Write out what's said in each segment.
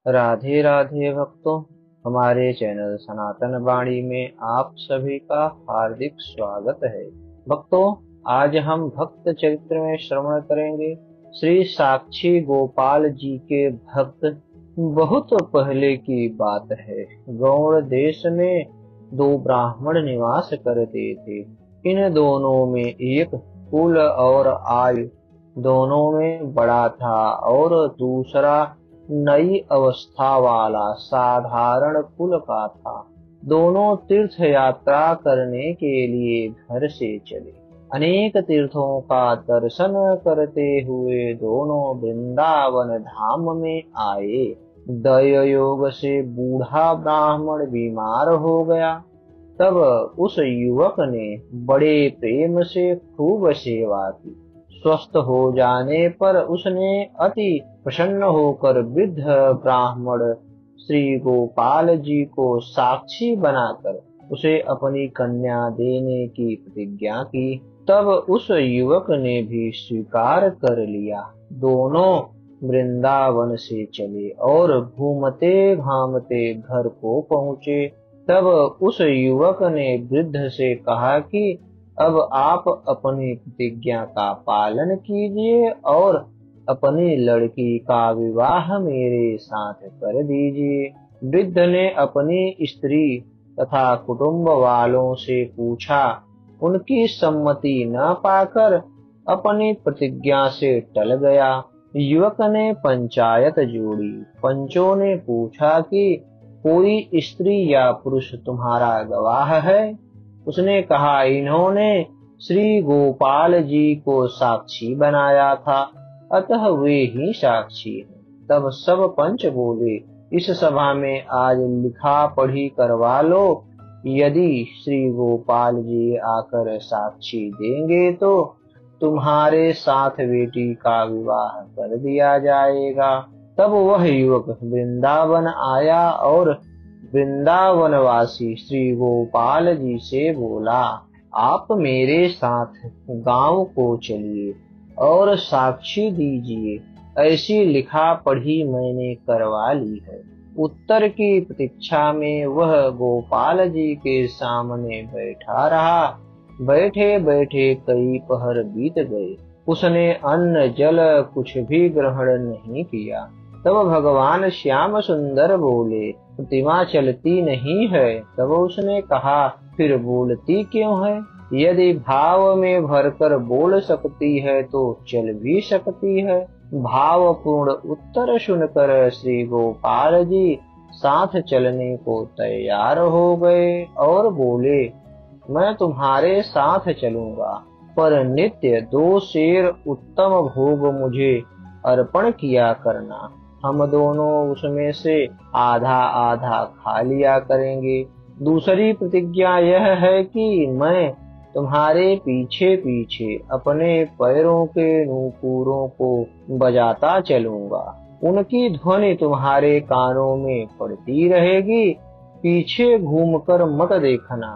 राधे राधे भक्तों। हमारे चैनल सनातन वाणी में आप सभी का हार्दिक स्वागत है। भक्तों, आज हम भक्त चरित्र में श्रवण करेंगे श्री साक्षी गोपाल जी के भक्त। बहुत पहले की बात है। गौड़ देश में दो ब्राह्मण निवास करते थे। इन दोनों में एक कुल और आयु दोनों में बड़ा था और दूसरा नई अवस्था वाला साधारण कुल का था। दोनों तीर्थ यात्रा करने के लिए घर से चले। अनेक तीर्थों का दर्शन करते हुए दोनों वृंदावन धाम में आए। दय योग से बूढ़ा ब्राह्मण बीमार हो गया। तब उस युवक ने बड़े प्रेम से खूब सेवा की। स्वस्थ हो जाने पर उसने अति प्रसन्न होकर वृद्ध ब्राह्मण श्री गोपाल जी को साक्षी बनाकर उसे अपनी कन्या देने की प्रतिज्ञा की। तब उस युवक ने भी स्वीकार कर लिया। दोनों वृंदावन से चले और घूमते घामते घर को पहुँचे। तब उस युवक ने वृद्ध से कहा कि अब आप अपनी प्रतिज्ञा का पालन कीजिए और अपनी लड़की का विवाह मेरे साथ कर दीजिए। वृद्ध ने अपनी स्त्री तथा कुटुंब वालों से पूछा। उनकी सम्मति न पाकर अपनी प्रतिज्ञा से टल गया। युवक ने पंचायत जोड़ी। पंचों ने पूछा कि कोई स्त्री या पुरुष तुम्हारा गवाह है? उसने कहा, इन्होंने श्री गोपाल जी को साक्षी बनाया था, अतः वे ही साक्षी हैं। तब सब पंच बोले, इस सभा में आज लिखा पढ़ी करवा लो। यदि श्री गोपाल जी आकर साक्षी देंगे तो तुम्हारे साथ बेटी का विवाह कर दिया जाएगा। तब वह युवक वृंदावन आया और वृंदावनवासी श्री गोपाल जी से बोला, आप मेरे साथ गांव को चलिए और साक्षी दीजिए। ऐसी लिखा पढ़ी मैंने करवा ली है। उत्तर की प्रतीक्षा में वह गोपाल जी के सामने बैठा रहा। बैठे बैठे कई पहर बीत गए। उसने अन्न जल कुछ भी ग्रहण नहीं किया। तब भगवान श्याम सुंदर बोले, प्रतिमा चलती नहीं है। तब उसने कहा, फिर बोलती क्यों है? यदि भाव में भरकर बोल सकती है तो चल भी सकती है। भावपूर्ण उत्तर सुनकर श्री गोपाल जी साथ चलने को तैयार हो गए और बोले, मैं तुम्हारे साथ चलूंगा, पर नित्य 2 शेर उत्तम भोग मुझे अर्पण किया करना। हम दोनों उसमें से आधा आधा खा लिया करेंगे। दूसरी प्रतिज्ञा यह है कि मैं तुम्हारे पीछे पीछे अपने पैरों के नूपुरों को बजाता चलूंगा। उनकी ध्वनि तुम्हारे कानों में पड़ती रहेगी। पीछे घूमकर मत देखना।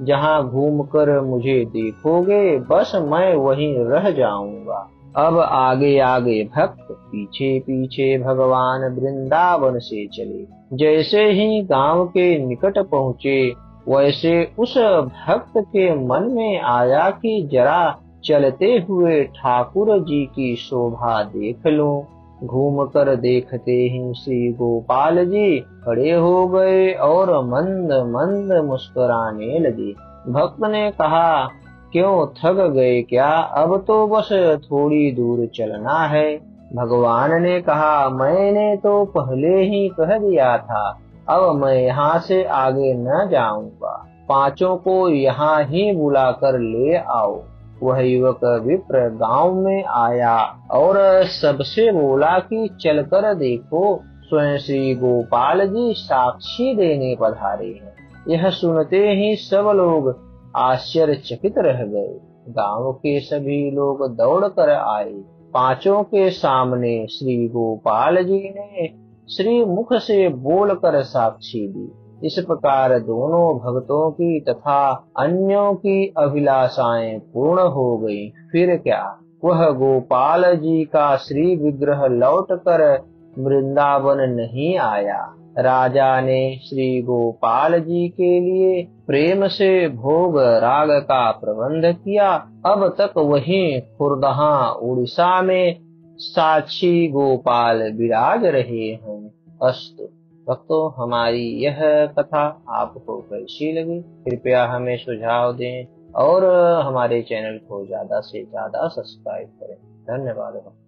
जहाँ घूमकर मुझे देखोगे बस मैं वहीं रह जाऊंगा। अब आगे आगे भक्त पीछे पीछे भगवान वृंदावन से चले। जैसे ही गांव के निकट पहुँचे, वैसे उस भक्त के मन में आया कि जरा चलते हुए ठाकुर जी की शोभा देख लूं। घूम कर देखते ही श्री गोपाल जी खड़े हो गए और मंद मंद मुस्कुराने लगे। भक्त ने कहा, क्यों थक गए क्या? अब तो बस थोड़ी दूर चलना है। भगवान ने कहा, मैंने तो पहले ही कह दिया था, अब मैं यहाँ से आगे न जाऊंगा। पांचों को यहाँ ही बुलाकर ले आओ। वह युवक विप्र गांव में आया और सबसे बोला कि चलकर देखो, स्वयं श्री गोपाल जी साक्षी देने पधारे हैं। यह सुनते ही सब लोग आश्चर्यचकित रह गए। गांव के सभी लोग दौड़ कर आए। पांचों के सामने श्री गोपाल जी ने श्री मुख से बोलकर साक्षी दी। इस प्रकार दोनों भक्तों की तथा अन्यों की अभिलाषाएं पूर्ण हो गई। फिर क्या, वह गोपाल जी का श्री विग्रह लौटकर वृंदावन नहीं आया। राजा ने श्री गोपाल जी के लिए प्रेम से भोग राग का प्रबंध किया। अब तक वहीं खुरदहा उड़ीसा में साक्षी गोपाल विराज रहे हैं। अस्तु भक्तों, हमारी यह कथा आपको कैसी लगी? कृपया हमें सुझाव दें और हमारे चैनल को ज्यादा से ज्यादा सब्सक्राइब करें। धन्यवाद।